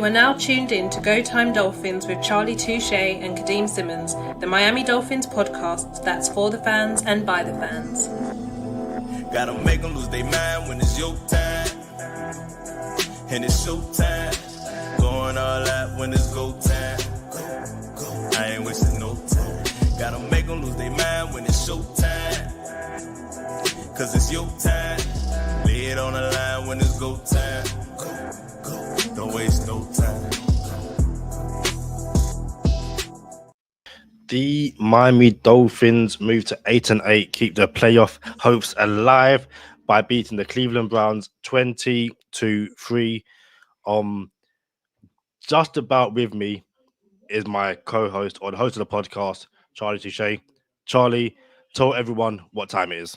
You are now tuned in to Go Time Dolphins with Charlie Touche and Kadeem Simmons, the Miami Dolphins podcast that's for the fans and by the fans. Gotta make them lose their mind when it's your time. And it's show time. Going all out when it's go time. Go. I ain't wasting no time. Gotta make them lose their mind when it's show time. Cause it's your time. Lay it on the line when it's go time. Go. Don't waste no time. The Miami Dolphins move to 8-8, keep their playoff hopes alive by beating the Cleveland Browns 20-3. Just about with me is my co-host or the host of the podcast, Charlie Touche. Charlie, tell everyone what time it is.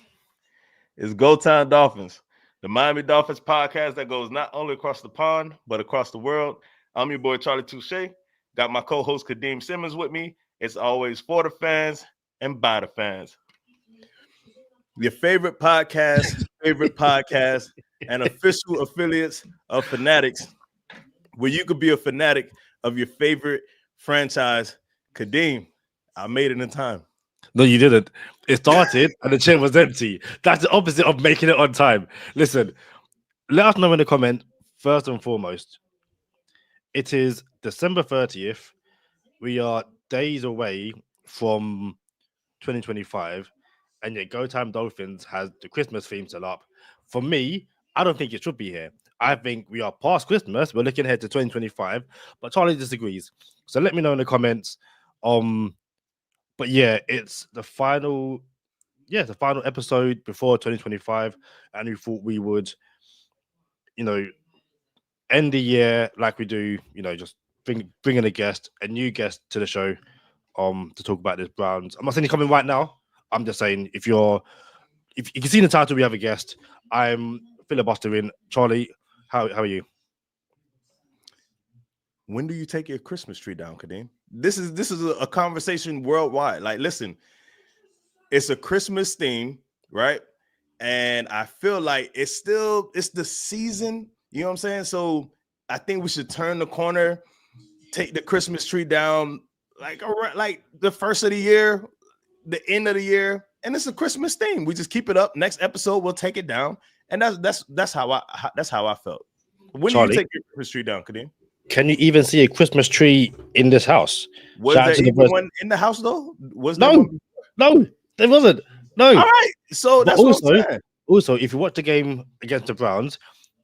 It's Go Time Dolphins, the Miami Dolphins podcast that goes not only across the pond, but across the world. I'm your boy, Charlie Touche. Got my co-host, Kadeem Simmons, with me. It's always for the fans and by the fans. Your favorite podcast, and official affiliates of Fanatics, where you could be a fanatic of your favorite franchise. Kadeem, I made it in time. No, you didn't. It started and the chair was empty. That's the opposite of making it on time. Listen, let us know in the comment, first and foremost. It is December 30th. We are days away from 2025, and yet Go Time Dolphins has the Christmas theme still up. For me, I don't think it should be here. I think we are past Christmas. We're looking ahead to 2025, but Charlie disagrees. So let me know in the comments. But yeah, it's the final episode before 2025, and we thought we would, end the year like we do, just bringing a new guest to the show to talk about this Browns. I'm not saying he's coming right now. I'm just saying if you can see in the title, we have a guest. I'm filibustering. Charlie, how are you? When do you take your Christmas tree down, Kadeem? This is a conversation worldwide. Like, listen, it's a Christmas theme, right? And I feel like it's the season. You know what I'm saying? So I think we should turn the corner, take the Christmas tree down like the first of the year, the end of the year, and it's a Christmas theme. We just keep it up. Next episode, we'll take it down, and that's how I felt. When Charlie, do you take your Christmas tree down, Kadeem? Can you even see a Christmas tree in this house? Was there even one in the house though? No, there wasn't. No. All right, so that's what I'm saying. Also, if you watch the game against the Browns,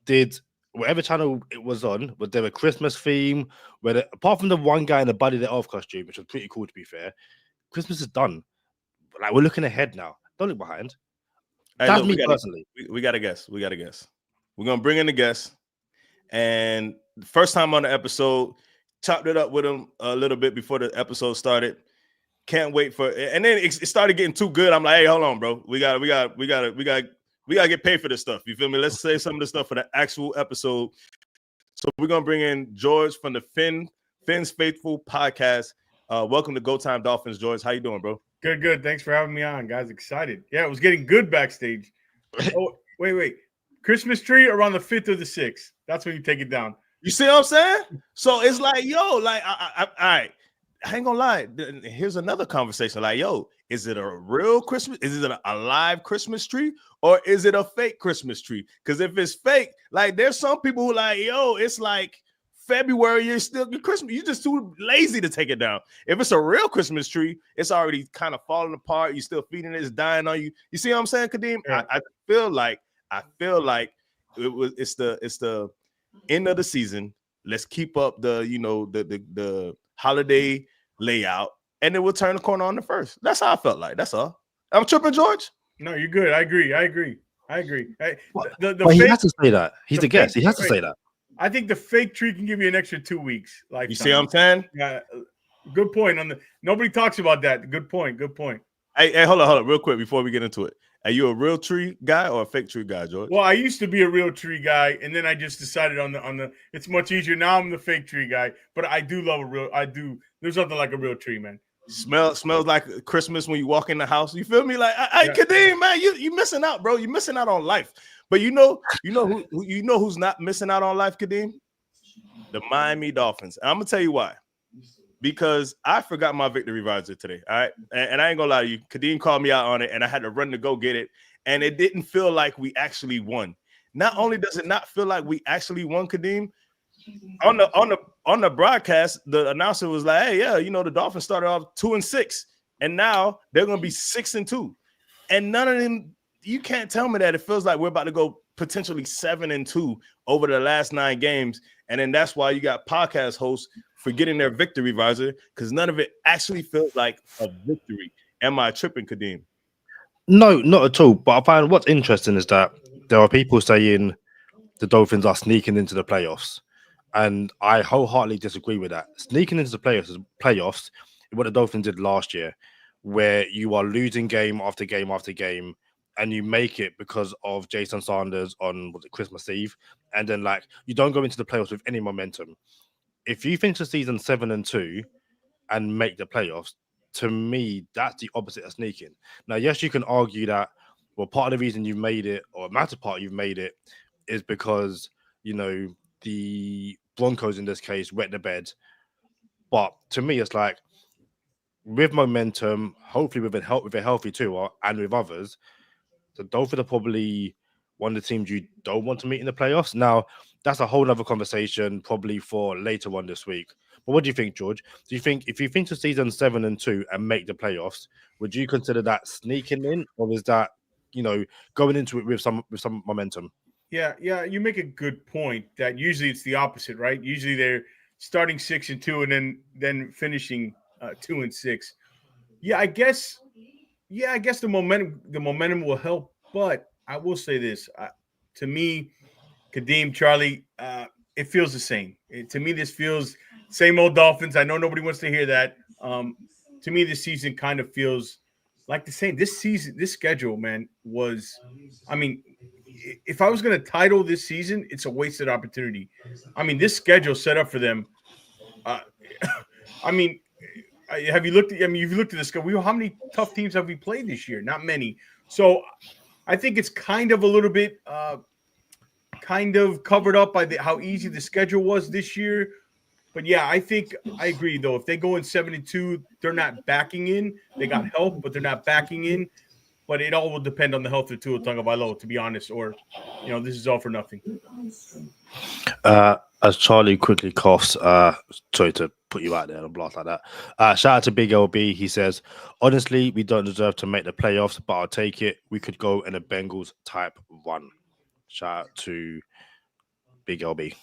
did whatever channel it was on, was there a Christmas theme? Apart from the one guy in the Buddy the Elf costume, which was pretty cool to be fair, Christmas is done. Like, we're looking ahead now. Don't look behind. That's me personally. We got a guess. We're gonna bring in the guest, and the first time on the episode, chopped it up with him a little bit before the episode started. Can't wait for it. And then it started getting too good. I'm like, hey, hold on, bro. We gotta get paid for this stuff. You feel me? Let's say some of the stuff for the actual episode. So we're gonna bring in George from the Finn's Faithful podcast. Welcome to Go Time Dolphins, George. How you doing, bro? Good. Thanks for having me on, guys. Excited. Yeah, it was getting good backstage. Oh, wait. Christmas tree around the 5th or the 6th. That's when you take it down. You see what I'm saying? So it's like, all right. I ain't gonna lie. Here's another conversation. Like, is it a real Christmas? Is it a live Christmas tree, or is it a fake Christmas tree? Because if it's fake, like, there's some people who like, it's like February, you're still Christmas. You're just too lazy to take it down. If it's a real Christmas tree, it's already kind of falling apart. You're still feeding it, it's dying on you. You see what I'm saying, Kadeem? Yeah. I feel like it's the end of the season. Let's keep up the holiday layout, and then we'll turn the corner on the first. That's how I felt like. That's all. I'm tripping, George. No, you're good. I agree. Hey, he has to say that. He's the guest. He has to say that. I think the fake tree can give you an extra 2 weeks. You see what I'm saying? Yeah. Good point. Nobody talks about that. Good point. Hey, hold on, real quick before we get into it. Are you a real tree guy or a fake tree guy, George? Well, I used to be a real tree guy, and then I just decided on the. It's much easier now. I'm the fake tree guy, but I do love There's nothing like a real tree, man. Smells like Christmas when you walk in the house. You feel me? Like, hey, Kadeem, man, you missing out, bro. You missing out on life. But you know who's not missing out on life, Kadeem? the Miami Dolphins. And I'm gonna tell you why. Because I forgot my victory visor today. All right. And I ain't gonna lie to you. Kadeem called me out on it, and I had to run to go get it. And it didn't feel like we actually won. Not only does it not feel like we actually won, Kadeem, on the broadcast, the announcer was like, "Hey, yeah, you know, the Dolphins started off 2-6, and now they're gonna be 6-2." And none of them, you can't tell me that it feels like we're about to go potentially 7-2 over the last 9 games. And then that's why you got podcast hosts forgetting their victory visor, because none of it actually feels like a victory. Am I tripping, Kadeem? No, not at all. But I find what's interesting is that there are people saying the Dolphins are sneaking into the playoffs. And I wholeheartedly disagree with that. Sneaking into the playoffs is what the Dolphins did last year, where you are losing game after game after game, and you make it because of Jason Sanders on Christmas Eve, and then like you don't go into the playoffs with any momentum. If you finish the season 7-2 and make the playoffs, to me, that's the opposite of sneaking. Now, yes, you can argue that, well, part of the reason you've made it, or a matter part you've made it, is because, you know, the Broncos in this case wet the bed. But to me, it's like, with momentum, hopefully with a healthy Tua and with others, the Dolphins are probably one of the teams you don't want to meet in the playoffs. Now, that's a whole other conversation, probably for later on this week. But what do you think, George? Do you think if you finish the season 7-2 and make the playoffs, would you consider that sneaking in, or is that, you know, going into it with some momentum? Yeah, you make a good point that usually it's the opposite, right? Usually they're starting 6-2 and then finishing 2-6. I guess the momentum will help, but I will say this: to me, Kadeem, Charlie, it feels the same. To me, this feels same old Dolphins. I know nobody wants to hear that. To me, this season kind of feels like the same. This schedule, man, was, I mean, if I was going to title this season, it's a wasted opportunity. I mean, this schedule set up for them. I mean, have you looked at? I mean, you've looked at this. How many tough teams have we played this year? Not many. So, I think it's kind of a little bit, kind of covered up by how easy the schedule was this year. But yeah, I think I agree though. If they go in 7-2, they're not backing in. They got help, but they're not backing in. But it all will depend on the health of Tua Tagovailoa, to be honest. Or, you know, this is all for nothing. As Charlie quickly coughs, sorry to put you out there and a blast like that. Shout out to Big LB. He says, honestly, we don't deserve to make the playoffs, but I'll take it. We could go in a Bengals type run. Shout out to Big LB.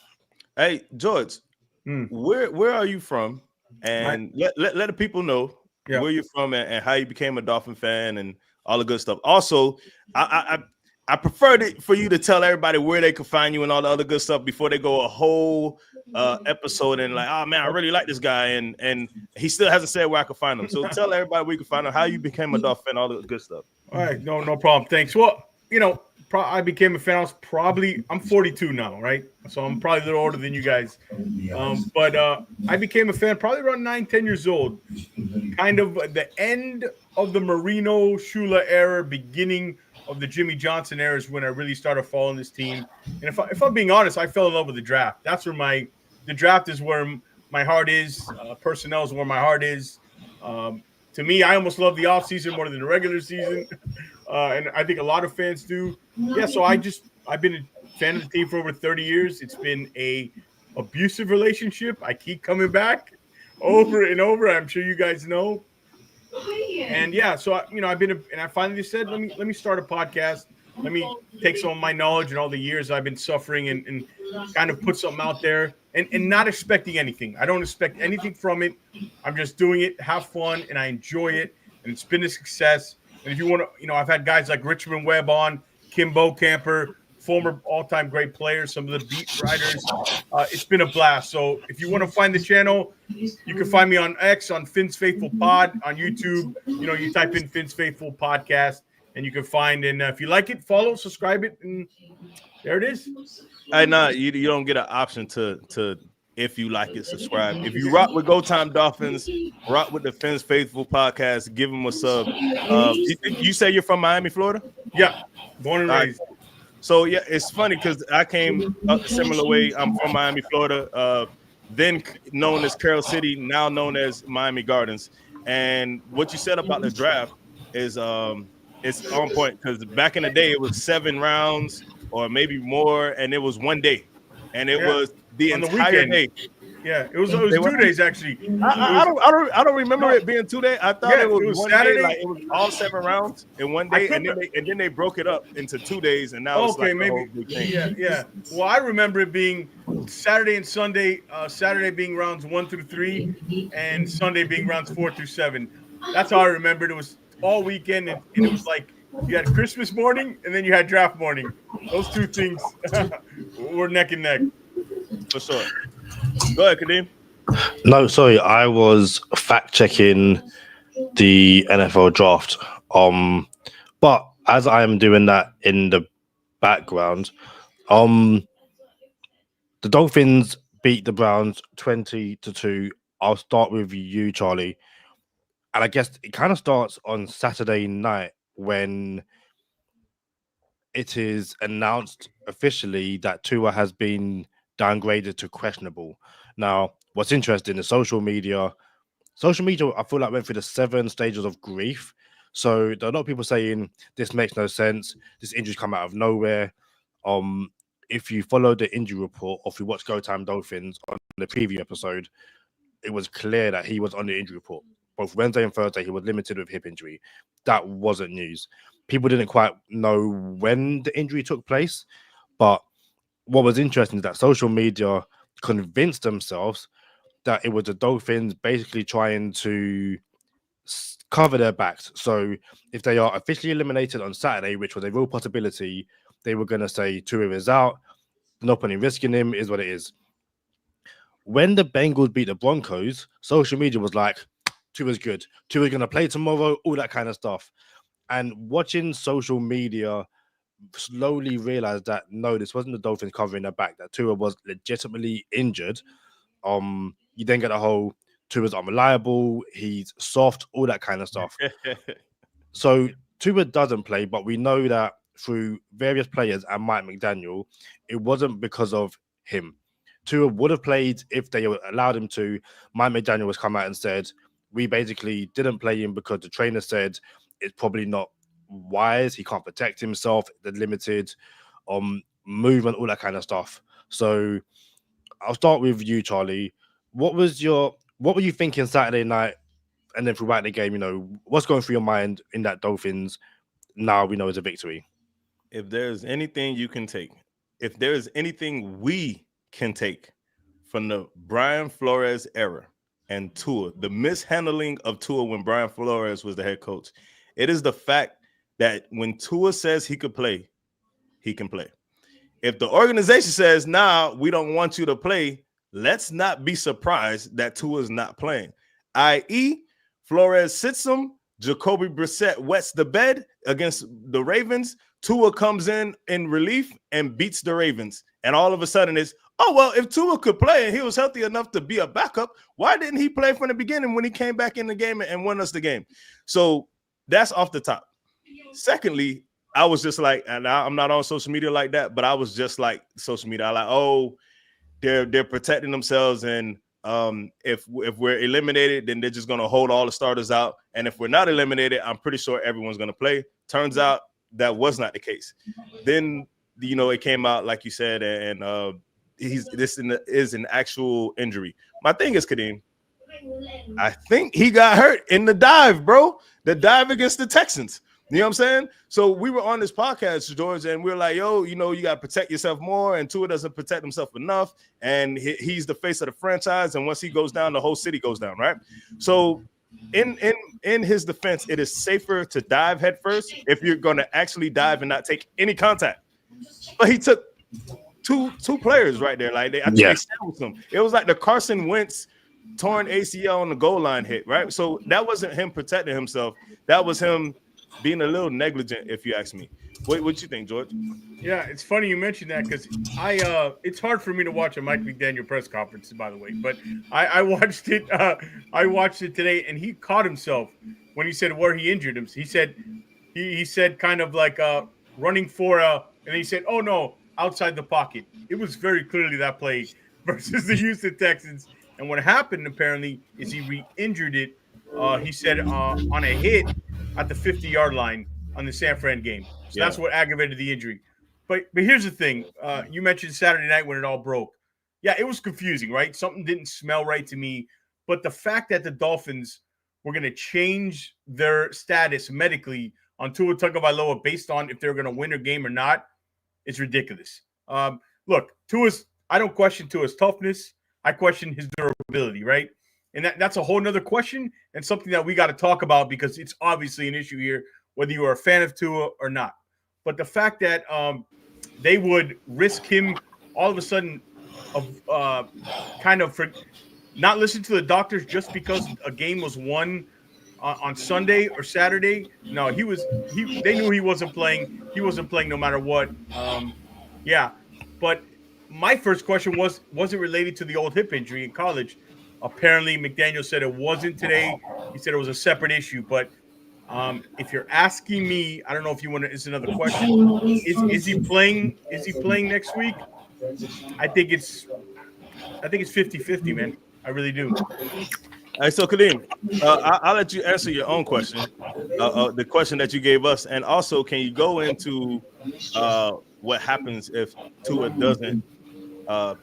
Hey, George, where are you from? And let the people know where you're from and how you became a Dolphin fan and all the good stuff. Also, I prefer for you to tell everybody where they can find you and all the other good stuff before they go a whole episode and like, oh man, I really like this guy, and he still hasn't said where I can find him. So tell everybody where you can find him, how you became a Dolphin fan, all the good stuff. All right, no problem. Thanks. Well, you know, I became a fan. I'm 42 now, right? So I'm probably a little older than you guys. But I became a fan probably around 9-10 years old. Kind of the end of the Marino Shula era, beginning of the Jimmy Johnson era is when I really started following this team. And if I'm being honest, I fell in love with the draft. That's where the draft is where my heart is. Personnel is where my heart is. To me, I almost love the offseason more than the regular season. And I think a lot of fans do. Yeah, so I've been a fan of the team for over 30 years. It's been a abusive relationship. I keep coming back over and over. I'm sure you guys know. And yeah, so I finally said, let me start a podcast. Let me take some of my knowledge and all the years I've been suffering and kind of put something out there and not expecting anything. I don't expect anything from it. I'm just doing it, have fun, and I enjoy it. And it's been a success. And if you want to, I've had guys like Richmond Webb on, Kim Camper, former all-time great players, some of the beat writers. It's been a blast. So if you want to find the channel, you can find me on X, on Finn's Faithful Pod, on YouTube. You type in Finn's Faithful Podcast, and you can find. And if you like it, follow, subscribe it, and there it is. Hey, no, you don't get an option to if you like it, subscribe. If you rock with Go Time Dolphins, rock with the Finn's Faithful Podcast, give them a sub. You say you're from Miami, Florida? Yeah, born and raised. So yeah, it's funny because I came up a similar way. I'm from Miami, Florida. then known as Carroll City, now known as Miami Gardens. And what you said about the draft is it's on point, because back in the day it was 7 rounds or maybe more, and it was one day, and it was the on the entire weekend. day. Yeah, it was 2 days actually. I don't remember it being 2 days. I thought it was one Saturday. day, like it was all 7 rounds in one day, and then they broke it up into 2 days, and now it's like a whole big thing. Yeah. Well, I remember it being Saturday and Sunday. Saturday being rounds 1 through 3, and Sunday being rounds 4 through 7. That's how I remembered. It was all weekend, and it was like you had Christmas morning, and then you had draft morning. Those 2 things were neck and neck. For sure. Go ahead, Kadeem. No, sorry, I was fact checking the NFL draft. But as I am doing that in the background, the Dolphins beat the Browns 20-2. I'll start with you, Charlie. And I guess it kind of starts on Saturday night when it is announced officially that Tua has been downgraded to questionable. Now, what's interesting is social media, I feel like went through the 7 stages of grief. So there are a lot of people saying this makes no sense. This injury's come out of nowhere. If you follow the injury report, or if you watch Go Time Dolphins on the preview episode, it was clear that he was on the injury report. Both Wednesday and Thursday, he was limited with hip injury. That wasn't news. People didn't quite know when the injury took place, but what was interesting is that social media convinced themselves that it was the Dolphins basically trying to cover their backs. So if they are officially eliminated on Saturday, which was a real possibility, they were going to say Tua is out. No point in risking him, is what it is. When the Bengals beat the Broncos, social media was like, Tua's good. Tua's going to play tomorrow, all that kind of stuff. And watching social media slowly realized that no, this wasn't the Dolphins covering their back, that Tua was legitimately injured. You then get the whole Tua's unreliable, he's soft, all that kind of stuff. So Tua doesn't play, but we know that through various players and Mike McDaniel, it wasn't because of him. Tua would have played if they allowed him to. Mike McDaniel has come out and said, we basically didn't play him because the trainer said it's probably not wise. He can't protect himself. The limited movement, all that kind of stuff. So I'll start with you, Charlie. What were you thinking Saturday night, and then throughout the game? You know, what's going through your mind in that Dolphins now we know is a victory? If there's anything you can take, if there is anything we can take from the Brian Flores era and Tua, the mishandling of Tua when Brian Flores was the head coach, it is the fact that when Tua says he could play, he can play. If the organization says, nah, we don't want you to play, let's not be surprised that Tua is not playing. I.e., Flores sits him, Jacoby Brissett wets the bed against the Ravens, Tua comes in relief and beats the Ravens. And all of a sudden it's, oh, well, if Tua could play and he was healthy enough to be a backup, why didn't he play from the beginning when he came back in the game and won us the game? So that's off the top. Secondly, I was just like, and I'm not on social media like that, but I was just like social media. I like, oh, they're protecting themselves, and if we're eliminated, then they're just gonna hold all the starters out. And if we're not eliminated, I'm pretty sure everyone's gonna play. Turns out that was not the case. Then it came out like you said, and this is an actual injury. My thing is, Kadeem, I think he got hurt in the dive, bro. The dive against the Texans. You know what I'm saying? So we were on this podcast, George, and we were like, yo, you got to protect yourself more. And Tua doesn't protect himself enough. And he's the face of the franchise. And once he goes down, the whole city goes down, right? So in his defense, it is safer to dive head first if you're going to actually dive and not take any contact. But he took two players right there. Like they sandwiched him. It was like the Carson Wentz torn ACL on the goal line hit, right? So that wasn't him protecting himself. That was him being a little negligent, if you ask me. What you think, George? Yeah, it's funny you mentioned that because it's hard for me to watch a Mike McDaniel press conference, by the way, but I watched it. I watched it today, and he caught himself when he said where he injured him. He said kind of like running for and he said, "Oh no, outside the pocket." It was very clearly that play versus the Houston Texans. And what happened apparently is he re-injured it. He said on a hit at the 50-yard line on the San Fran game. So that's what aggravated the injury. But here's the thing. You mentioned Saturday night when it all broke. Yeah, it was confusing, right? Something didn't smell right to me. But the fact that the Dolphins were going to change their status medically on Tua Tagovailoa based on if they're going to win a game or not is ridiculous. Look, I don't question Tua's toughness. I question his durability, right? And that's a whole nother question and something that we got to talk about because it's obviously an issue here, whether you are a fan of Tua or not. But the fact that they would risk him all of a sudden of kind of for not listen to the doctors just because a game was won on Sunday or Saturday. No, they knew he wasn't playing. He wasn't playing no matter what. But my first question was it related to the old hip injury in college? Apparently, McDaniel said it wasn't today. He said it was a separate issue. But if you're asking me, I don't know if you want to. It's another question. Is he playing? Is he playing next week? I think it's 50-50, man. I really do. Hey, so Kadeem, I'll let you answer your own question, the question that you gave us, and also can you go into what happens if Tua doesn't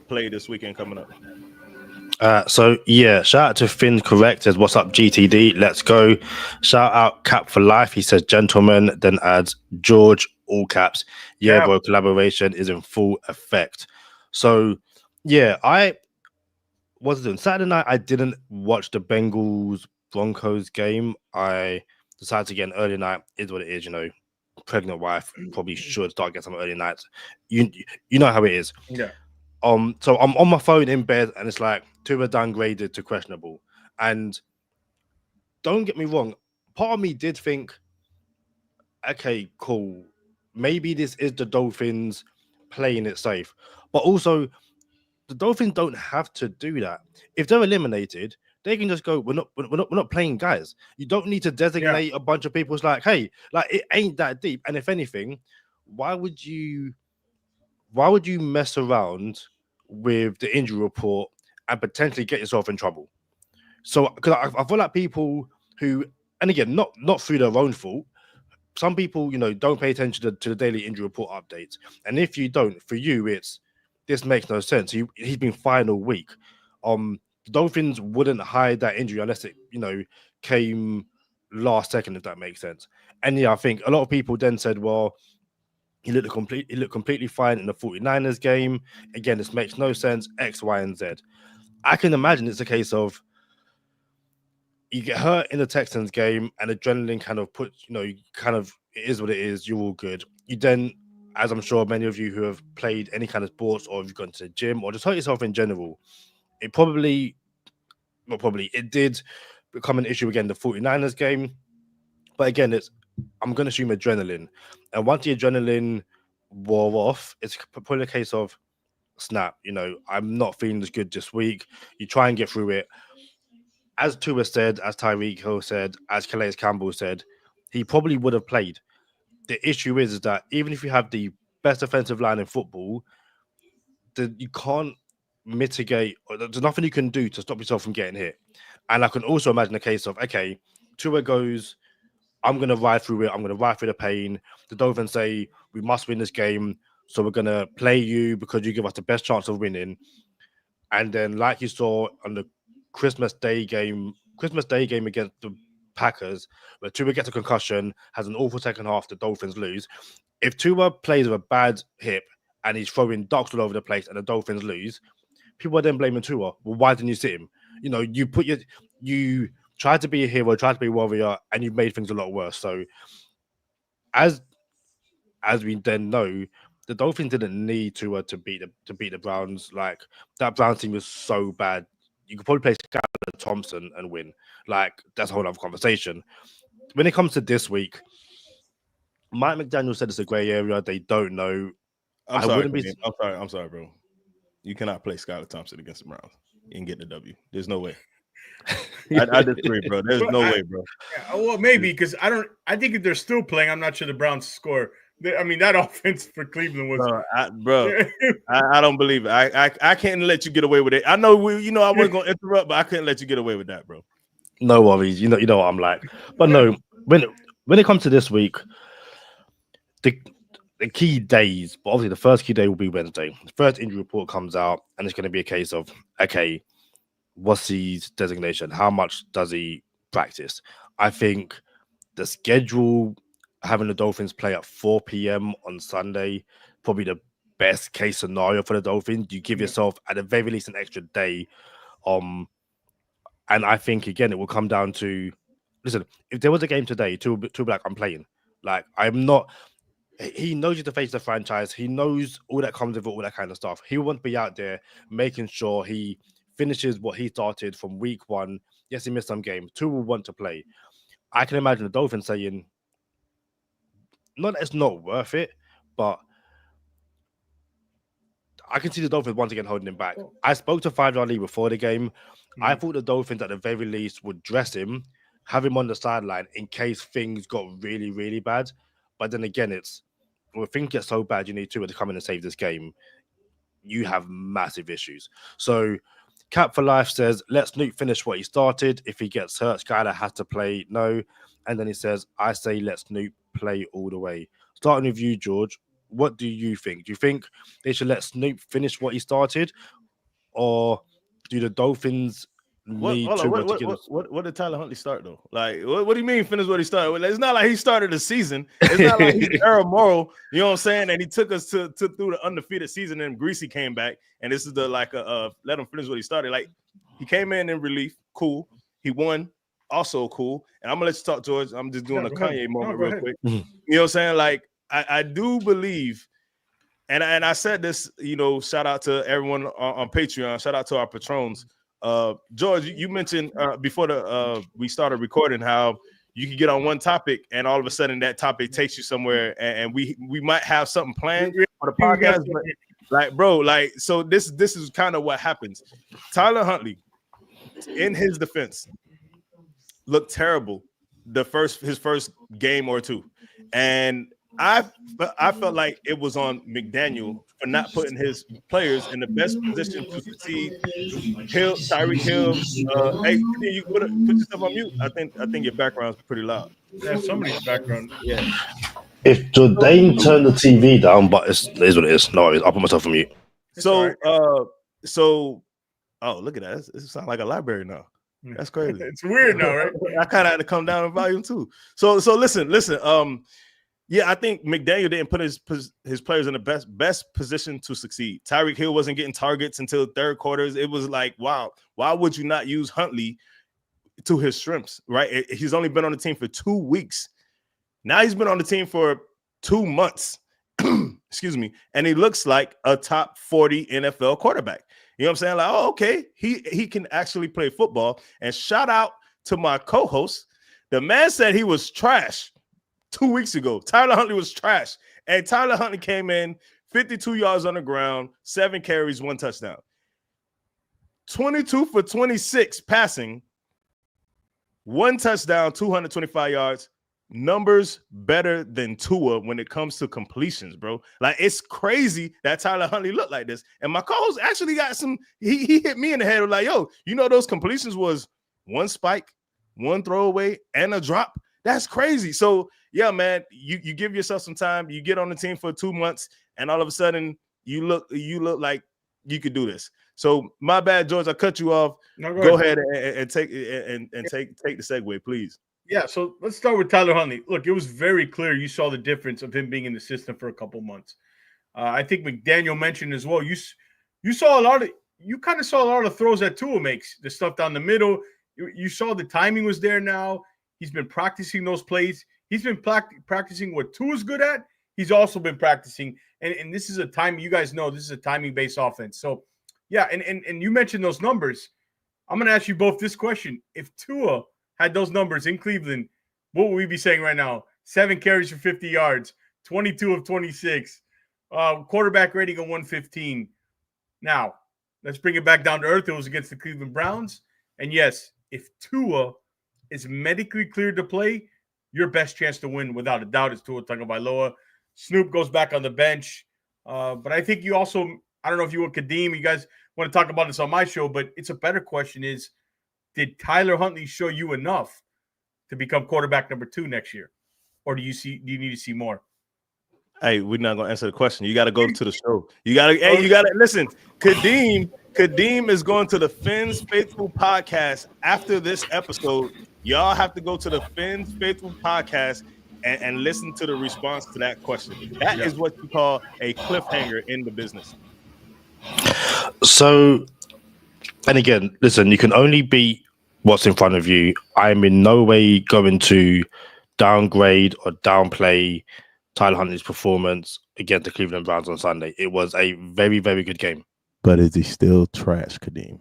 play this weekend coming up? Shout out to Finn Correct says, what's up GTD, let's go. Shout out Cap for Life, he says gentlemen, then adds George, all caps. Yeah, bro, collaboration is in full effect. So I was doing Saturday night. I didn't watch the Bengals Broncos game. I decided to get an early night. Is what it is, pregnant wife probably should start getting some early nights. You know how it is. Yeah. So I'm on my phone in bed and it's like Tua downgraded to questionable. And don't get me wrong, part of me did think, okay, cool. Maybe this is the Dolphins playing it safe. But also, the Dolphins don't have to do that. If they're eliminated, they can just go, we're not playing, guys. You don't need to designate a bunch of people. It's like, hey, like it ain't that deep. And if anything, why would you mess around with the injury report and potentially get yourself in trouble? So, because I feel like people who, and again, not through their own fault, some people, don't pay attention to the daily injury report updates. And if you don't, for you, this makes no sense. He's been fine all week. The Dolphins wouldn't hide that injury unless it, came last second, if that makes sense. And I think a lot of people then said, well, he looked completely fine in the 49ers game. Again, this makes no sense, X, Y, and Z. I can imagine it's a case of you get hurt in the Texans game and adrenaline kind of puts, it is what it is, you're all good. You then, as I'm sure many of you who have played any kind of sports or you've gone to the gym or just hurt yourself in general, it did become an issue again, the 49ers game. But again, I'm going to assume adrenaline. And once the adrenaline wore off, it's probably a case of snap, I'm not feeling as good this week. You try and get through it. As Tua said, as Tyreek Hill said, as Calais Campbell said, he probably would have played. The issue is that even if you have the best offensive line in football, you can't mitigate, or there's nothing you can do to stop yourself from getting hit. And I can also imagine a case of, okay, Tua goes, I'm going to ride through it. I'm going to ride through the pain. The Dolphins say, we must win this game, so we're going to play you because you give us the best chance of winning. And then, like you saw on the Christmas Day game against the Packers, where Tua gets a concussion, has an awful second half, the Dolphins lose. If Tua plays with a bad hip and he's throwing ducks all over the place and the Dolphins lose, people are then blaming Tua. Well, why didn't you sit him? You tried to be a hero, tried to be a warrior, and you've made things a lot worse. So, as we then know, the Dolphins didn't need Tua to beat the Browns. Like, that Browns team was so bad. You could probably play Skylar Thompson and win. Like, that's a whole other conversation. When it comes to this week, Mike McDaniel said it's a gray area. They don't know. I'm sorry, bro. You cannot play Skylar Thompson against the Browns and get the W. There's no way. I disagree, bro. There's no way, bro. Well, maybe because I think if they're still playing, I'm not sure the Browns score I mean, that offense for Cleveland was I don't believe it. I can't let you get away with it. I know I wasn't gonna interrupt, but I couldn't let you get away with that, bro. No worries. You know what I'm like. But no, when it comes to this week, the key days, but obviously the first key day will be Wednesday. The first injury report comes out, and it's going to be a case of, okay, what's his designation? How much does he practice? I think the schedule, having the Dolphins play at 4 p.m. on Sunday, probably the best case scenario for the Dolphins. You give yourself, at the very least, an extra day. And I think, again, it will come down to, listen, if there was a game today, Tua be like, I'm playing. Like, I'm not... He knows you to face the franchise. He knows all that comes with it, all that kind of stuff. He won't be out there making sure he finishes what he started from week 1. Yes, he missed some games. Tua will want to play. I can imagine the Dolphins saying, not that it's not worth it, but I can see the Dolphins once again holding him back. I spoke to 5-Yard Lee before the game. I thought the Dolphins, at the very least, would dress him, have him on the sideline in case things got really, really bad. But then again, when things get so bad, you need Tua to come in and save this game. You have massive issues. So Cap for Life says, let Snoop finish what he started. If he gets hurt, Skylar has to play. No. And then he says, I say let Snoop play all the way. Starting with you, George, what do you think? Do you think they should let Snoop finish what he started? Or do the Dolphins need what did Tyler Huntley start, though? Like, what do you mean finish what he started? Well, it's not like he started the season. It's not like he's Errol Morrow, you know what I'm saying? And he took us through the undefeated season, and Greasy came back, and this is let him finish what he started. Like, he came in relief, cool. He won, also cool. And I'm gonna let you talk, George. I'm just doing a Kanye moment real quick. You know what I'm saying? Like, I do believe, and I said this, shout out to everyone on Patreon, shout out to our patrons. George, you mentioned before we started recording how you can get on one topic and all of a sudden that topic takes you somewhere, and we might have something planned for the podcast, but so this is kind of what happens. Tyler Huntley, in his defense, looked terrible his first game or two, and I felt like it was on McDaniel for not putting his players in the best position to succeed. Tyreek Hill, hey, you put yourself on mute. I think your background's pretty loud. That's somebody's background. Yeah. If Jordan turned the TV down, but it is what it is. No worries. I'll put myself on mute. So, oh, look at that. It sounds like a library now. That's crazy. It's weird now, right? I kind of had to come down in volume too. So listen. Yeah, I think McDaniel didn't put his players in the best position to succeed. Tyreek Hill wasn't getting targets until third quarters. It was like, wow, why would you not use Huntley to his strengths, right? He's only been on the team for 2 weeks. Now he's been on the team for 2 months. Excuse me. And he looks like a top 40 NFL quarterback. You know what I'm saying? Like, oh, okay, he can actually play football. And shout out to my co-host. The man said he was trash 2 weeks ago. Tyler Huntley was trash. And Tyler Huntley came in 52 yards on the ground, 7 carries, 1 touchdown. 22 for 26 passing, 1 touchdown, 225 yards. Numbers better than Tua when it comes to completions, bro. Like, it's crazy that Tyler Huntley looked like this. And my co-host actually got some, he hit me in the head with like, yo, those completions was 1 spike, 1 throwaway, and a drop. That's crazy. So, yeah, man, you give yourself some time. You get on the team for 2 months, and all of a sudden you look like you could do this. So, my bad, George. I cut you off. No, go ahead and take the segue, please. Yeah, so let's start with Tyler Huntley. Look, it was very clear you saw the difference of him being in the system for a couple months. I think McDaniel mentioned as well. You kind of saw a lot of throws that Tua makes, the stuff down the middle. You saw the timing was there now. He's been practicing those plays. He's been practicing what Tua's good at. He's also been practicing, and this is a time, you guys know this is a timing-based offense. So, yeah, and you mentioned those numbers. I'm going to ask you both this question. If Tua had those numbers in Cleveland, what would we be saying right now? 7 carries for 50 yards, 22 of 26, quarterback rating of 115. Now, let's bring it back down to earth. It was against the Cleveland Browns. And yes, if Tua is medically cleared to play, your best chance to win, without a doubt, is Tua Tagovailoa. Snoop goes back on the bench. But I think you also, I don't know if you and Kadeem, you guys want to talk about this on my show, but it's a better question is, did Tyler Huntley show you enough to become quarterback number 2 next year? Or do you need to see more? Hey, we're not gonna answer the question. You got to go to the show. You got to listen. Kadeem is going to the Fins Faithful podcast after this episode. Y'all have to go to the Fins Faithful podcast and listen to the response to that question. That is what you call a cliffhanger in the business. So, and again, listen, you can only beat what's in front of you. I'm in no way going to downgrade or downplay Tyler Huntley's performance against the Cleveland Browns on Sunday. It was a very, very good game. But is he still trash, Kadeem?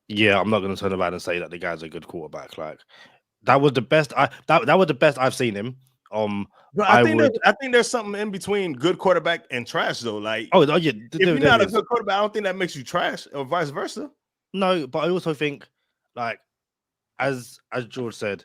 Yeah, I'm not going to turn around and say that the guy's a good quarterback. Like that was the best. That was the best I've seen him. I think there's something in between good quarterback and trash though. Like, yeah, if you're not a good quarterback, I don't think that makes you trash, or vice versa. No, but I also think, like, as George said,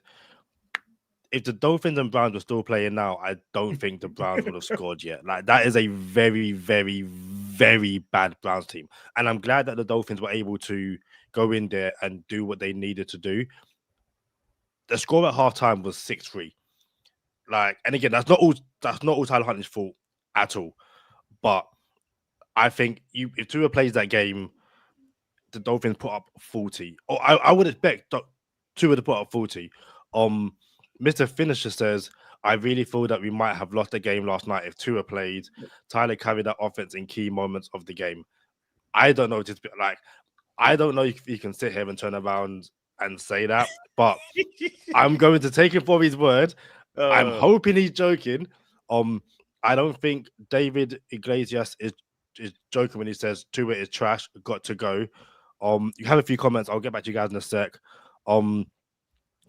if the Dolphins and Browns were still playing now, I don't think the Browns would have scored yet. Like, that is a very, very, very bad Browns team, and I'm glad that the Dolphins were able to go in there and do what they needed to do. The score at halftime was 6-3. Like, and again, that's not all Tyler Huntley's fault at all. But I think if Tua plays that game, the Dolphins put up 40. Or I would expect Tua to put up 40. Mr. Finisher says, I really feel that we might have lost the game last night if Tua played. Tyler carried that offense in key moments of the game. I don't know, I don't know if he can sit here and turn around and say that, but I'm going to take him for his word. I'm hoping he's joking. I don't think David Iglesias is joking when he says Tua is trash, got to go. You have a few comments. I'll get back to you guys in a sec.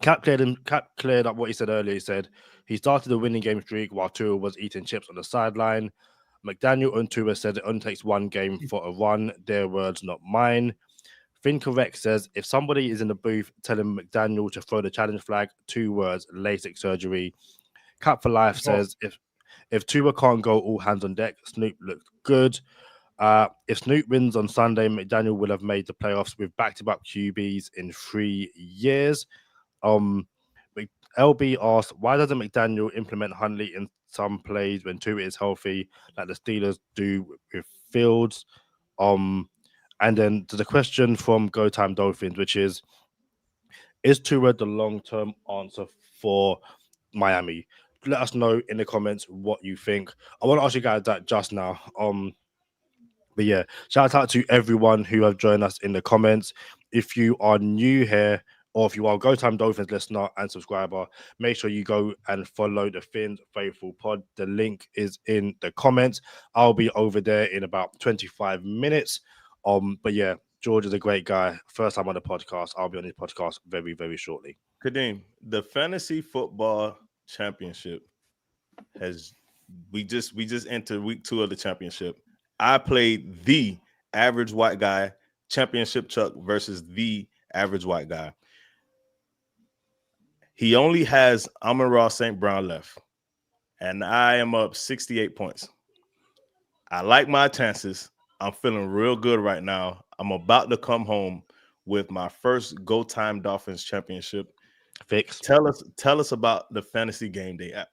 Cap cleared up what he said earlier. He said he started a winning game streak while Tua was eating chips on the sideline. McDaniel and Tua said it only takes one game for a run. Their words, not mine. Finn Correct says if somebody is in the booth telling McDaniel to throw the challenge flag, 2 words, LASIK surgery. Cap for Life says if Tua can't go all hands on deck, Snoop looked good. If Snoop wins on Sunday, McDaniel will have made the playoffs with back-to-back QBs in 3 years. LB asked, why doesn't McDaniel implement Huntley in some plays when Tua is healthy, like the Steelers do with Fields? And then to the question from Go Time Dolphins, which is Tua the long-term answer for Miami? Let us know in the comments what you think. I want to ask you guys that just now. But yeah, shout out to everyone who have joined us in the comments. If you are new here, or if you are a Go Time Dolphins listener and subscriber, make sure you go and follow the Fins Faithful Pod. The link is in the comments. I'll be over there in about 25 minutes. But yeah, George is a great guy. First time on the podcast. I'll be on his podcast very, very shortly. Kadeem, the fantasy football championship we just entered week 2 of the championship. I played the average white guy, championship Chuck versus the average white guy. He only has Amon-Ra St. Brown left, and I am up 68 points. I like my chances. I'm feeling real good right now. I'm about to come home with my first Go Time Dolphins championship. Fix. Tell us about the Fantasy Game Day app.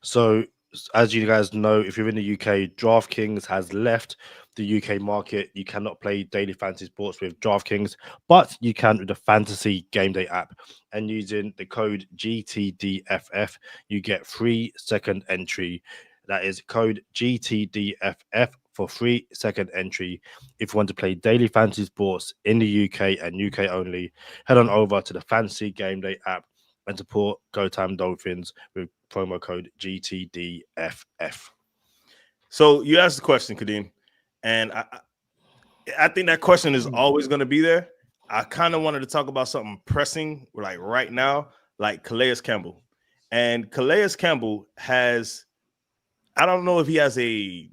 So, as you guys know, if you're in the UK, DraftKings has left the UK market. You cannot play daily fantasy sports with DraftKings, but you can with the Fantasy Game Day app. And using the code GTDFF, you get 3-second entry. That is code GTDFF for 3-second entry. If you want to play daily fantasy sports in the UK and UK only, head on over to the Fantasy Game Day app and support Go Time Dolphins with promo code GTDFF. So you asked the question, Kadeem, and I think that question is always going to be there. I kind of wanted to talk about something pressing, like right now, like Calais Campbell. And Calais Campbell has, I don't know if he has a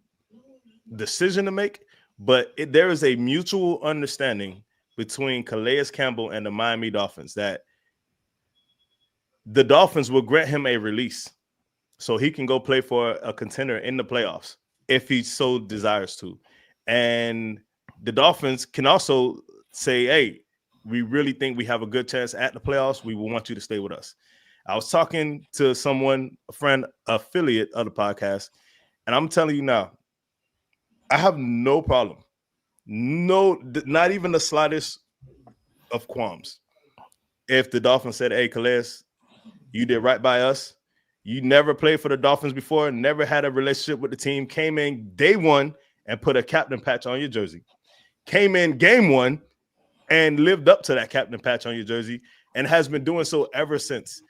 decision to make, but there is a mutual understanding between Calais Campbell and the Miami Dolphins that the Dolphins will grant him a release so he can go play for a contender in the playoffs if he so desires to. And the Dolphins can also say, hey, we really think we have a good chance at the playoffs. We will want you to stay with us. I was talking to someone, a friend, affiliate of the podcast, and I'm telling you now, I have no problem. No, not even the slightest of qualms. If the Dolphins said, hey, Calais, you did right by us. You never played for the Dolphins before, never had a relationship with the team, came in day one and put a captain patch on your jersey. Came in game one and lived up to that captain patch on your jersey and has been doing so ever since.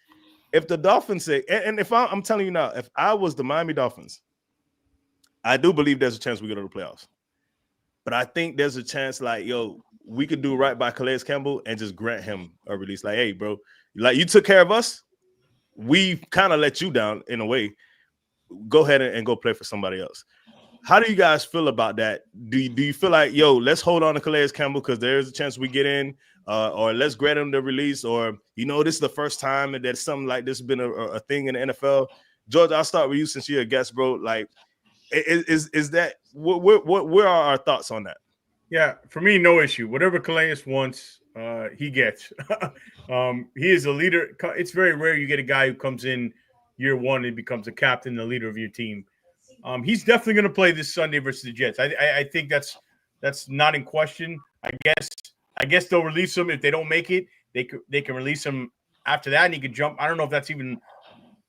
If the Dolphins say, and if I'm telling you now, if I was the Miami Dolphins, I do believe there's a chance we go to the playoffs. But I think there's a chance like, yo, we could do right by Calais Campbell and just grant him a release. Like, hey, bro, like you took care of us. We kind of let you down in a way. Go ahead and go play for somebody else. How do you guys feel about that? Do you feel like, yo, let's hold on to Calais Campbell because there's a chance we get in, or let's grant him the release, or, you know, this is the first time that something like this has been a thing in the NFL? George, I'll start with you since you're a guest, bro. Like, is that where are our thoughts on that? Yeah, for me, no issue. Whatever Calais wants, he gets. He is a leader. It's very rare you get a guy who comes in year one and becomes a captain, the leader of your team. He's definitely going to play this Sunday versus the Jets. I think that's not in question. I guess they'll release him if they don't make it. They can release him after that, and he can jump. I don't know if that's even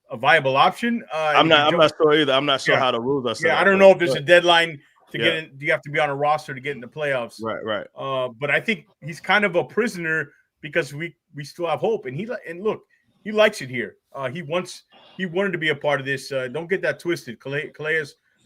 a viable option. I'm not sure either. I'm not sure how the rules are set. Yeah, I don't know if there's a deadline to get in. Do you have to be on a roster to get in the playoffs? Right. But I think he's kind of a prisoner because we still have hope. And look, he likes it here. He wanted to be a part of this. Don't get that twisted. Calais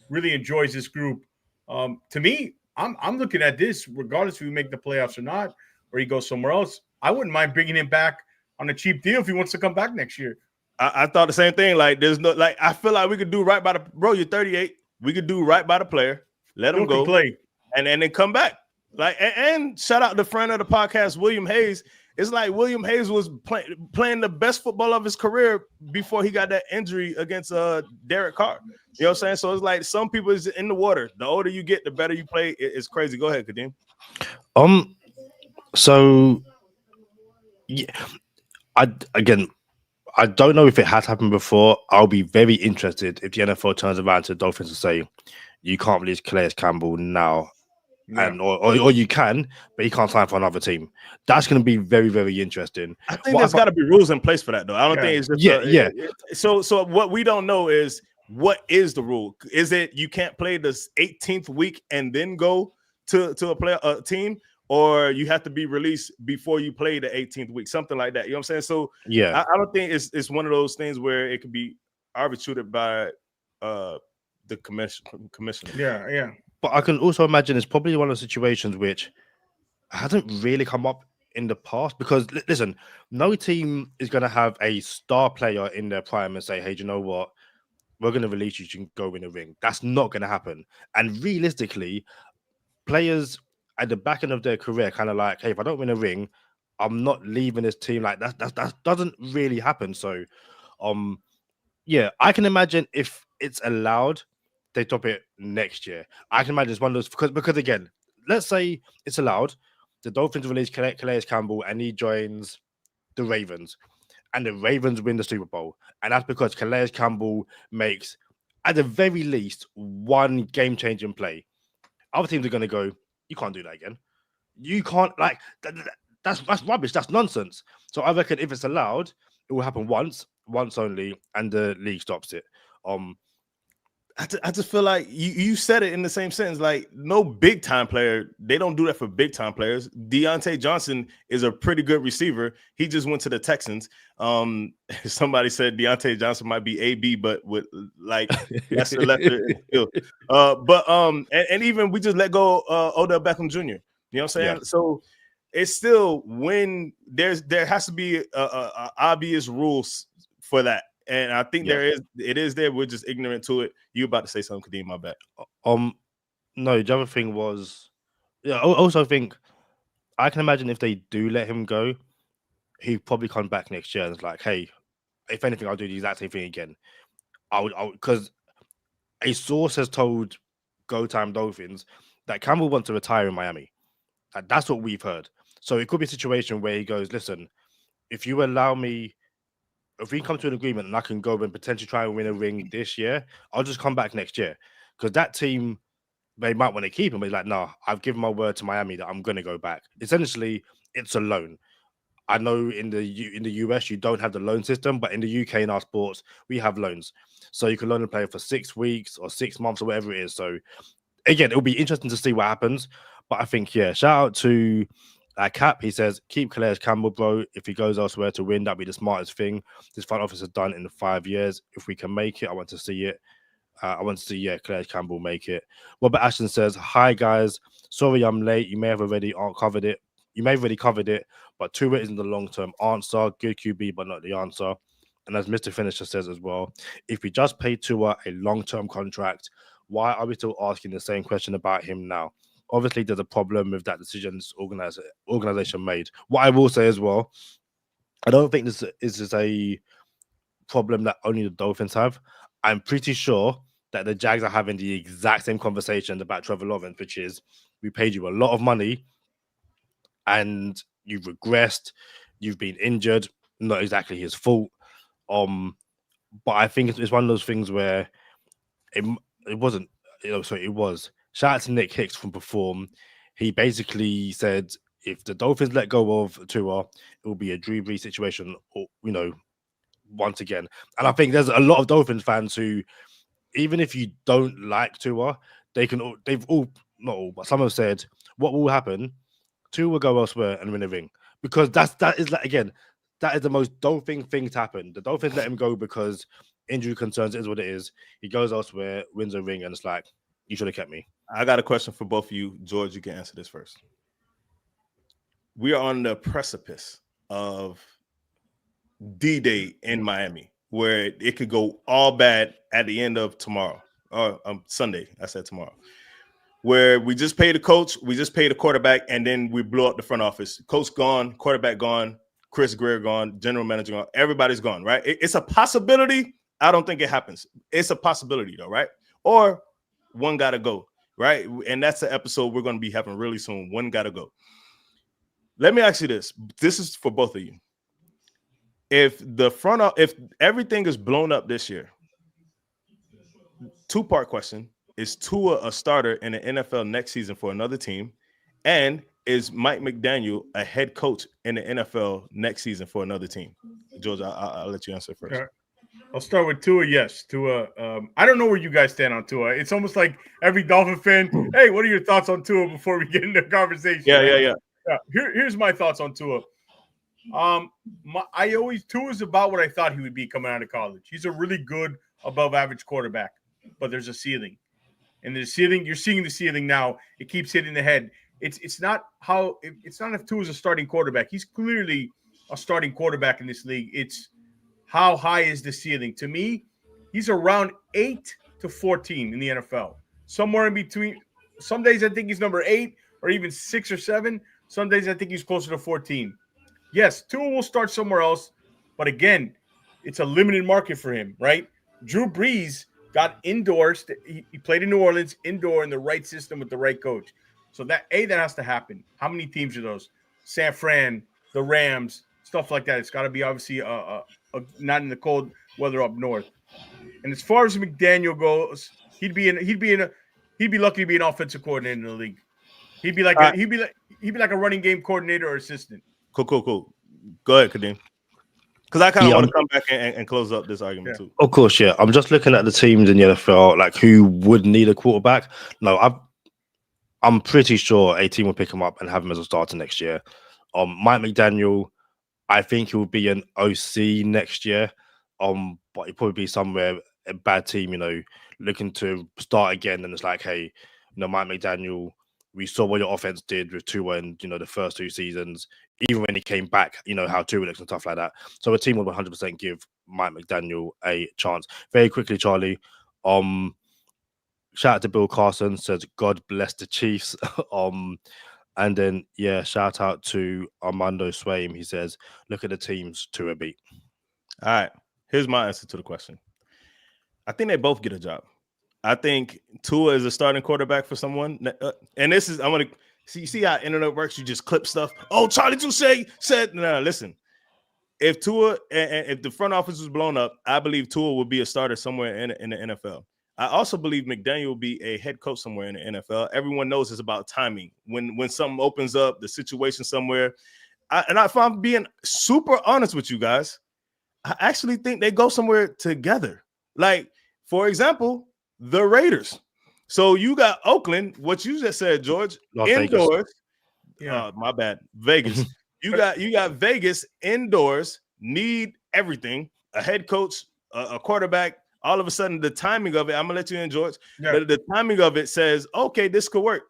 really enjoys this group. To me, I'm looking at this regardless if we make the playoffs or not, or he goes somewhere else. I wouldn't mind bringing him back on a cheap deal if he wants to come back next year. I thought the same thing. Like, there's no, like, I feel like we could do right by the bro. You're 38. We could do right by the player. Let him go play, and then come back. Like, and shout out the friend of the podcast, William Hayes. It's like William Hayes was playing the best football of his career before he got that injury against Derek Carr. You know what I'm saying? So it's like some people is in the water. The older you get, the better you play. It's crazy. Go ahead, Kadeem. So yeah, I don't know if it has happened before. I'll be very interested if the NFL turns around to the Dolphins and say, you can't release Calais Campbell now. Yeah. And or you can, but he can't sign for another team. That's going to be very, very interesting. I think there's got to be rules in place for that, though. I don't think it's just So what we don't know is what is the rule? Is it you can't play the 18th week and then go to a team, or you have to be released before you play the 18th week, something like that. You know what I'm saying? So yeah, I don't think it's one of those things where it could be arbitrated by the commissioner. Yeah. But I can also imagine it's probably one of the situations which hasn't really come up in the past because, listen, no team is going to have a star player in their prime and say, hey, do you know what? We're going to release you to go win a ring. That's not going to happen. And realistically, players at the back end of their career kind of like, hey, if I don't win a ring, I'm not leaving this team. Like that doesn't really happen. So, yeah, I can imagine if it's allowed, they top it next year. I can imagine it's one of those because again, let's say it's allowed. The Dolphins release Calais Campbell and he joins the Ravens, and the Ravens win the Super Bowl, and that's because Calais Campbell makes, at the very least, one game-changing play. Other teams are going to go, you can't do that again. You can't, like, that's rubbish. That's nonsense. So I reckon if it's allowed, it will happen once only, and the league stops it. I just feel like you said it in the same sentence. Like, no big time player, they don't do that for big time players. Deontay Johnson is a pretty good receiver. He just went to the Texans. Somebody said Deontay Johnson might be AB, but with like lesser skill. And even we just let go Odell Beckham Jr. You know what I'm saying? Yeah. So it's still when there has to be a obvious rules for that. And I think it is there. We're just ignorant to it. You about to say something, Kadeem? My bad. No, the other thing was, I also think I can imagine if they do let him go, he probably come back next year and it's like, hey, if anything, I'll do the exact same thing again. Because a source has told Go Time Dolphins that Campbell wants to retire in Miami. That's what we've heard. So it could be a situation where he goes, listen, if you allow me, if we come to an agreement and I can go and potentially try and win a ring this year, I'll just come back next year. Because that team, they might want to keep him. But he's like, no, I've given my word to Miami that I'm going to go back. Essentially, it's a loan. I know in the US you don't have the loan system, but in the UK in our sports we have loans, so you can loan a player for 6 weeks or 6 months or whatever it is. So again, it'll be interesting to see what happens. But I think shout out to Cap. He says keep Calais Campbell, bro. If he goes elsewhere to win, that'd be the smartest thing this front office has done in the 5 years. If we can make it, I want to see it. I want to see Calais Campbell make it. Robert Ashton says, hi guys, sorry I'm late. You may have already covered it. But Tua isn't the long-term answer. Good QB, but not the answer. And as Mr. Finisher says as well, if we just paid Tua a long-term contract, why are we still asking the same question about him now? Obviously, there's a problem with that decision this organization made. What I will say as well, I don't think this is a problem that only the Dolphins have. I'm pretty sure that the Jags are having the exact same conversation about Trevor Lawrence, which is we paid you a lot of money and you've regressed, you've been injured, not exactly his fault. But I think it's one of those things where it wasn't, it was. Shout out to Nick Hicks from Perform. He basically said if the Dolphins let go of Tua, it will be a Drew Brees situation, or once again. And I think there's a lot of Dolphins fans who, even if you don't like Tua, they've all, not all, but some have said, what will happen? Tua will go elsewhere and win a ring. Because that is the most Dolphin thing to happen. The Dolphins let him go because injury concerns is what it is. He goes elsewhere, wins a ring, and it's like, you should have kept me. I got a question for both of you. George, you can answer this first. We are on the precipice of D-Day in Miami, where it could go all bad at the end of tomorrow. Or Sunday, I said tomorrow. Where we just paid the coach, we just paid the quarterback, and then we blew up the front office. Coach gone, quarterback gone, Chris Greer gone, general manager gone. Everybody's gone, right? It's a possibility. I don't think it happens. It's a possibility, though, right? Or one got to go, right? And that's the episode we're going to be having really soon. One got to go. Let me ask you this. This is for both of you. If everything is blown up this year, two-part question. Is Tua a starter in the NFL next season for another team? And is Mike McDaniel a head coach in the NFL next season for another team? George, I'll let you answer first. Sure. I'll start with Tua. Yes, Tua. I don't know where you guys stand on Tua. It's almost like every Dolphin fan, hey, what are your thoughts on Tua before we get into the conversation? Yeah. Here's my thoughts on Tua. Tua is about what I thought he would be coming out of college. He's a really good, above average quarterback, but there's a ceiling. And the ceiling, you're seeing the ceiling now. It keeps hitting the head. It's not if Tua is a starting quarterback. He's clearly a starting quarterback in this league. It's how high is the ceiling? To me, he's around 8 to 14 in the NFL. Somewhere in between. Some days I think he's number 8 or even 6 or 7. Some days I think he's closer to 14. Yes, Tua will start somewhere else. But again, it's a limited market for him, right? Drew Brees got endorsed. He played in New Orleans indoor in the right system with the right coach. So that has to happen. How many teams are those? San Fran, the Rams, stuff like that. It's got to be obviously not in the cold weather up north. And as far as McDaniel goes, he'd be lucky to be an offensive coordinator in the league. He'd be like a running game coordinator or assistant. Cool. Go ahead, Kadeem. Because I kind of want to come back and close up this argument too. Of course, yeah. I'm just looking at the teams in the NFL, like who would need a quarterback. No, I'm pretty sure a team will pick him up and have him as a starter next year. Mike McDaniel, I think he will be an OC next year. But he'll probably be somewhere, a bad team, looking to start again. And it's like, hey, Mike McDaniel, we saw what your offense did with Tua in, the first 2 seasons. Even when he came back, how Tua looks and stuff like that. So a team will 100% give Mike McDaniel a chance. Very quickly, Charlie. Shout out to Bill Carson, says God bless the Chiefs. And then shout out to Armando Swaim. He says, look at the teams Tua beat. All right. Here's my answer to the question. I think they both get a job. I think Tua is a starting quarterback for someone. And this is, I want to see how internet works. You just clip stuff. Oh, Charlie Touche said, no, listen. If Tua and if the front office was blown up, I believe Tua will be a starter somewhere in the NFL. I also believe McDaniel will be a head coach somewhere in the NFL. Everyone knows it's about timing. When something opens up, the situation somewhere. If I'm being super honest with you guys, I actually think they go somewhere together. Like, for example, the Raiders. So you got Oakland, what you just said, George, indoors. Yeah, my bad. Vegas. You got Vegas indoors, need everything. A head coach, a quarterback. All of a sudden, the timing of it, I'm gonna let you in, George. Yeah. The timing of it says, okay, this could work.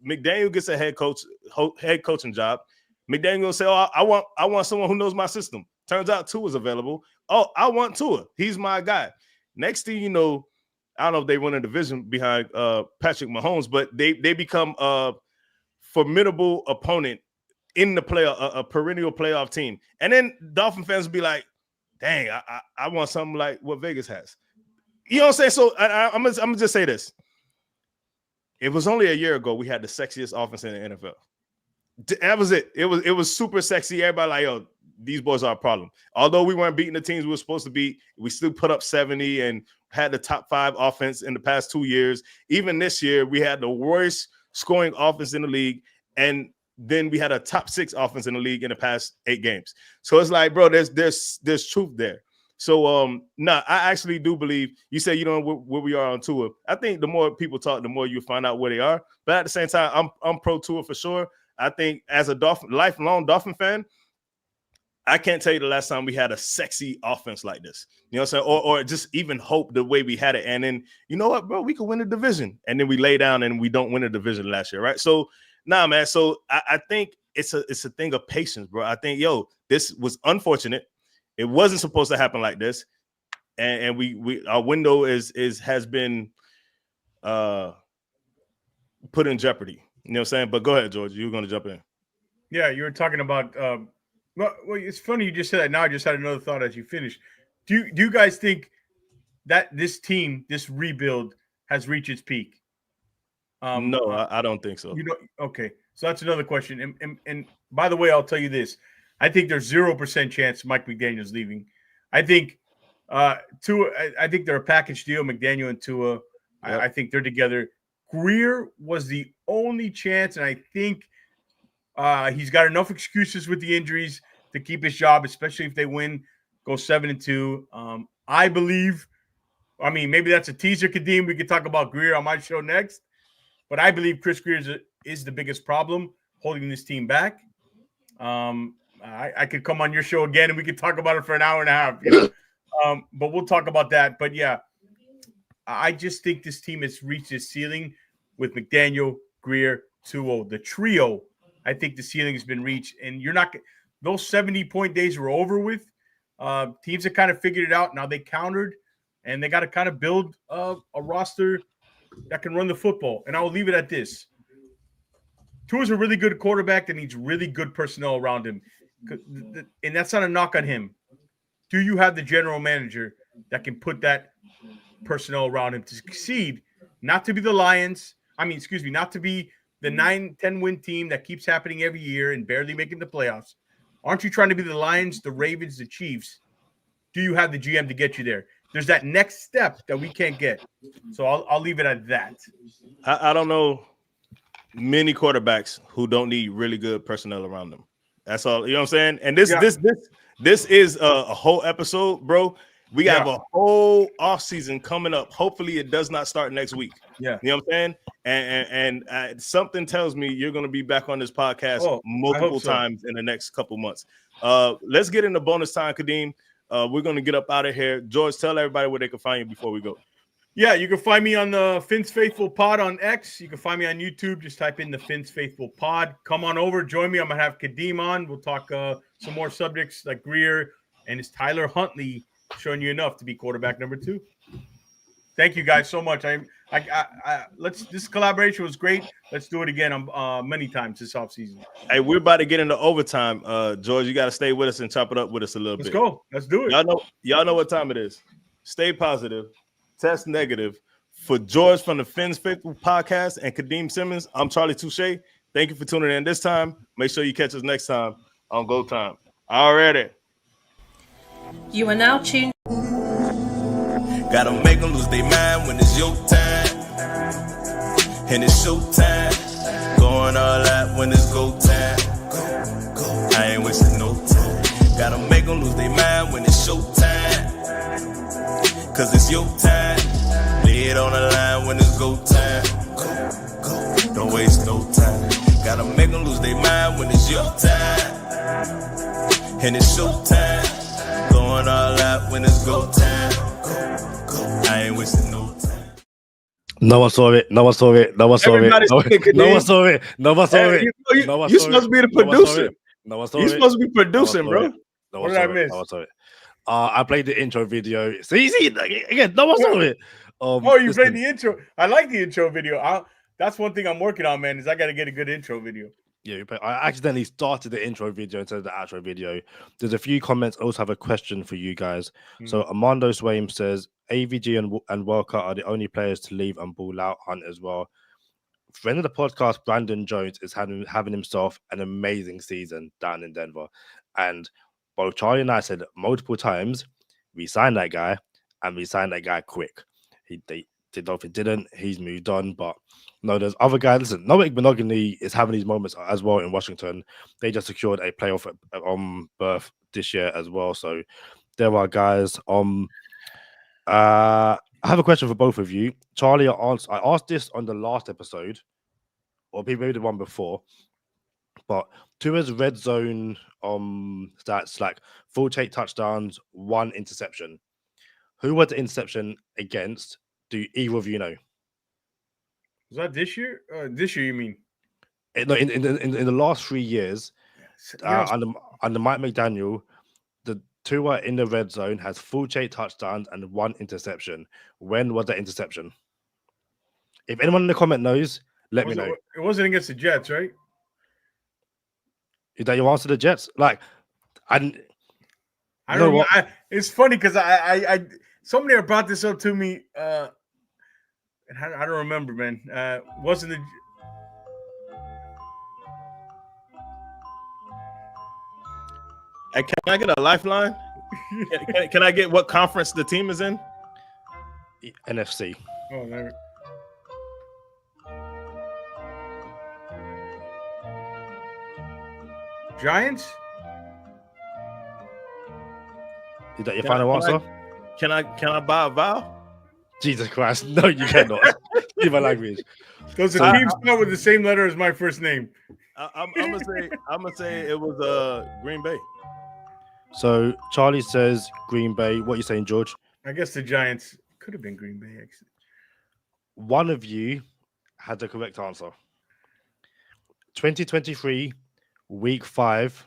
McDaniel gets a head coaching job. McDaniel will say, oh, I want someone who knows my system. Turns out Tua's available. Oh, I want Tua. He's my guy. Next thing you know, I don't know if they win a division behind Patrick Mahomes, but they become a formidable opponent in the playoff, a perennial playoff team. And then Dolphin fans will be like, dang, I want something like what Vegas has. You know what I'm saying? So I'm gonna just say this. It was only a year ago we had the sexiest offense in the NFL. That was it. It was super sexy. Everybody like, yo, these boys are a problem. Although we weren't beating the teams we were supposed to beat, we still put up 70 and had the top 5 offense in the past 2 years. Even this year, we had the worst scoring offense in the league, and then we had a top 6 offense in the league in the past 8 games. So it's like, bro, there's truth there. So I actually do believe you say you don't know where we are on Tua. I think the more people talk, the more you find out where they are. But at the same time, I'm pro Tua for sure. I think as a lifelong Dolphin fan, I can't tell you the last time we had a sexy offense like this. You know what I'm saying? Or just even hope the way we had it. And then, you know what, bro, we could win a division. And then we lay down and we don't win a division last year, right? So, man. So I think it's a thing of patience, bro. I think, this was unfortunate. It wasn't supposed to happen like this. And we our window has been put in jeopardy. You know what I'm saying? But go ahead, George. You were going to jump in. Yeah, you were talking about well, it's funny you just said that. Now I just had another thought as you finished. Do you guys think that this team, this rebuild, has reached its peak? No, I don't think so. Okay. So that's another question. And by the way, I'll tell you this. I think there's 0% chance Mike McDaniel's leaving. I think Tua, I think they're a package deal, McDaniel and Tua. Yep. I think they're together. Greer was the only chance, and I think he's got enough excuses with the injuries to keep his job, especially if they win, go 7-2. I believe, maybe that's a teaser, Kadeem. We could talk about Greer on my show next. But I believe Chris Greer is the biggest problem holding this team back. I could come on your show again and we could talk about it for an hour and a half. But we'll talk about that. But yeah, I just think this team has reached its ceiling with McDaniel, Greer, Tua, the trio. I think the ceiling has been reached, and those 70-point days were over with. Teams have kind of figured it out. Now they countered, and they got to kind of build a roster that can run the football. And I will leave it at this. Tua's a really good quarterback that needs really good personnel around him. And that's not a knock on him. Do you have the general manager that can put that personnel around him to succeed? Not to be the Lions. Not to be the 9-10 win team that keeps happening every year and barely making the playoffs. Aren't you trying to be the Lions, the Ravens, the Chiefs? Do you have the GM to get you there? There's that next step that we can't get. So I'll leave it at that. I don't know many quarterbacks who don't need really good personnel around them. That's all. You know what I'm saying? And this is a whole episode, bro. We have a whole offseason coming up. Hopefully it does not start next week. Yeah. You know what I'm saying? And something tells me you're going to be back on this podcast multiple times in the next couple months. Let's get into bonus time, Kadeem. We're going to get up out of here. George, tell everybody where they can find you before we go. Yeah, you can find me on the Fins Faithful Pod on X. You can find me on YouTube. Just type in the Fins Faithful Pod. Come on over. Join me. I'm going to have Kadeem on. We'll talk some more subjects like Greer and is Tyler Huntley showing you enough to be quarterback number 2. Thank you guys so much. This collaboration was great. Let's do it again many times this offseason. Hey, we're about to get into overtime. George, you got to stay with us and chop it up with us a little bit. Let's go. Let's do it. Y'all know what time it is. Stay positive. Test negative. For George from the Fins Faithful Podcast and Kadeem Simmons, I'm Charlie Touche. Thank you for tuning in this time. Make sure you catch us next time on Go Time. Already. You are now tuned. Gotta make them lose their mind when it's your time. And it's show time. Going all out when it's go time. I ain't wasting no time. Gotta make them lose their mind when it's show time. Cause it's your time. Lay it on the line when it's go time. Don't waste no time. Gotta make them lose their mind when it's your time. And it's show time. Going all out when it's go time. I ain't wasting no time. No one saw it. No one saw it. No one saw it. Everybody's thinking, No one saw it. No one saw it. You're supposed to be the producer. No one saw You're it. supposed to be producing, bro. No What one did saw I it. miss? No one saw it. I played the intro video. See, again, no one saw it. You listen, played the intro. I like the intro video. That's one thing I'm working on, man, is I got to get a good intro video. Yeah, I accidentally started the intro video instead of the outro video. There's a few comments. I also have a question for you guys. So Armando Swaim says AVG and Walker are the only players to leave and ball out. Hunt as well. Friend of the podcast, Brandon Jones, is having himself an amazing season down in Denver. And both Charlie and I said multiple times, we signed that guy and we signed that guy quick. They didn't. He's moved on, but no, there's other guys. Listen, Noah Igbenogany is having these moments as well in Washington. They just secured a playoff berth this year as well. So there are guys. I have a question for both of you. Charlie, I asked this on the last episode, or maybe the one before, but Tua's red zone stats, like full take touchdowns, 1 interception. Who was the interception against? Do either of you know? Was that this year? This year, you mean? No, in the last 3 years, under Mike McDaniel, the Tua in the red zone has full chase touchdowns and 1 interception. When was that interception? If anyone in the comment knows, let me know. It wasn't against the Jets, right? Is that your answer to the Jets? Like, I don't know. It's funny because I somebody brought this up to me. I don't remember, man. Wasn't the Hey, can I get a lifeline? Can I get what conference the team is in? NFC. Oh, never. Giants? Is that your final answer? Can I buy a vowel? Jesus Christ. No, you cannot. Leave my language. Does the team start with the same letter as my first name? I'm gonna say it was Green Bay. So Charlie says Green Bay. What are you saying, George? I guess the Giants could have been Green Bay, actually. One of you had the correct answer. 2023, week 5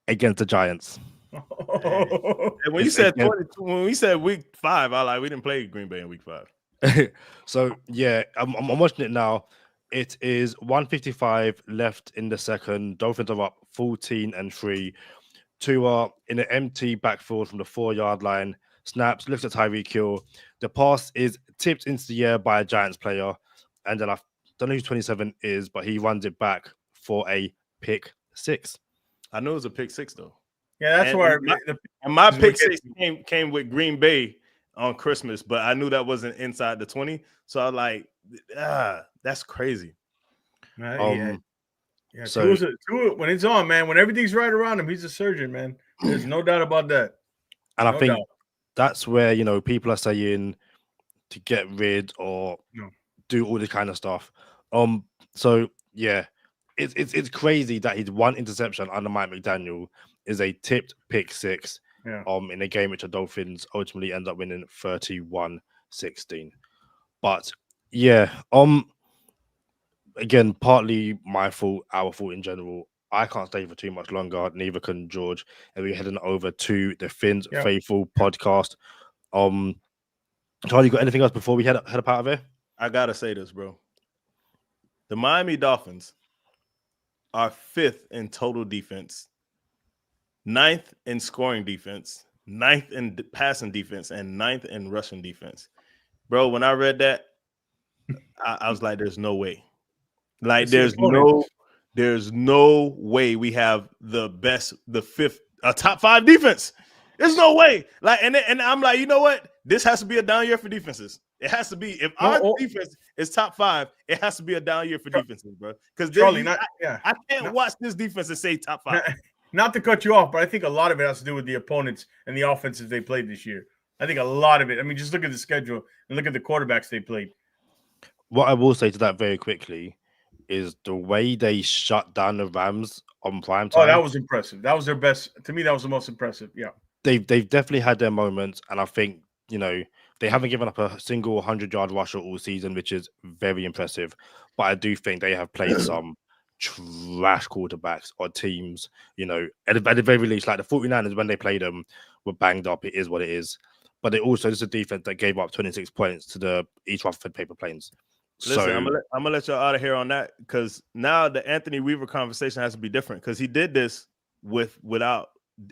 against the Giants. And when you said when we said week 5, we didn't play Green Bay in week 5. So yeah, I'm watching it now. It is 1:55 left in the second. Dolphins are up 14-3. Tua in an empty backfield from the 4-yard line. Snaps, looks at Tyreek Hill. The pass is tipped into the air by a Giants player. And then I don't know who 27 is, but he runs it back for a pick 6. I know it was a pick 6 though. Yeah, that's where my pick 6 came with Green Bay on Christmas, but I knew that wasn't inside the 20. So I was like, that's crazy. So Tua, when it's on, man, when everything's right around him, he's a surgeon, man. There's no doubt about that. And I think that's where, people are saying to get rid or do all this kind of stuff. So yeah, it's crazy that his 1 interception under Mike McDaniel is a tipped pick 6 in a game which the Dolphins ultimately end up winning 31-16. But yeah, again, partly my fault, our fault in general. I can't stay for too much longer, neither can George. And we're heading over to the Fins Faithful podcast. Charlie, you got anything else before we head up out of here? I gotta say this, bro. The Miami Dolphins are 5th in total defense, 9th in scoring defense, 9th in passing defense, and 9th in rushing defense. Bro, when I read that, I was like, there's no way. Like, there's no way we have the top 5 defense. There's no way. Like, and I'm like, you know what? This has to be a down year for defenses. It has to be. If our defense is top 5, it has to be a down year for defenses, bro. Because I can't watch this defense and say top 5. Not to cut you off, but I think a lot of it has to do with the opponents and the offenses they played this year. I think a lot of it. I mean, just look at the schedule and look at the quarterbacks they played. What I will say to that very quickly is the way they shut down the Rams on prime time. Oh, that was impressive. That was their best. To me, that was the most impressive. Yeah. They've definitely had their moments, and I think, you know, they haven't given up a single 100-yard rusher all season, which is very impressive. But I do think they have played some trash quarterbacks or teams, you know, at the very least, like the 49ers, when they played them, were banged up. It is what it is. But it also is a defense that gave up 26 points to the East Rutherford Paper Planes. Listen, I'm gonna let y'all out of here on that, because now the Anthony Weaver conversation has to be different, because he did this without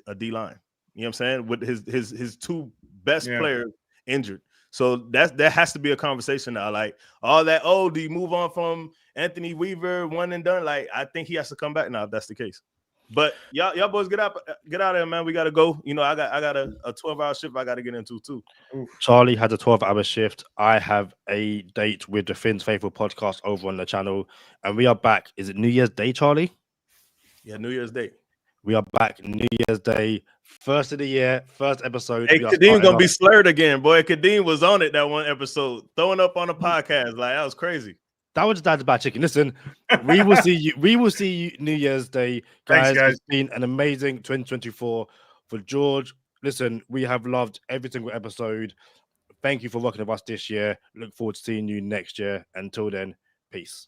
a D line. You know what I'm saying? With his 2 best players injured. So that has to be a conversation now. Like, all that, do you move on from Anthony Weaver, one and done? Like, I think he has to come back now if that's the case. But y'all boys get out of there, man. We gotta go. You know, I got a 12-hour shift I gotta get into too. Charlie has a 12-hour shift. I have a date with the Finn's Faithful podcast over on the channel, and we are back. Is it New Year's Day, Charlie? Yeah, New Year's Day. We are back New Year's Day, first of the year, first episode. Hey, Kadeem gonna be slurred again, boy. Kadeem was on it that one episode, throwing up on the podcast. Like, that was crazy. That was Dad's Bad Chicken. Listen, we will see you. We will see you New Year's Day, guys. Thanks, guys. It's been an amazing 2024 for George. Listen, we have loved every single episode. Thank you for working with us this year. Look forward to seeing you next year. Until then, peace.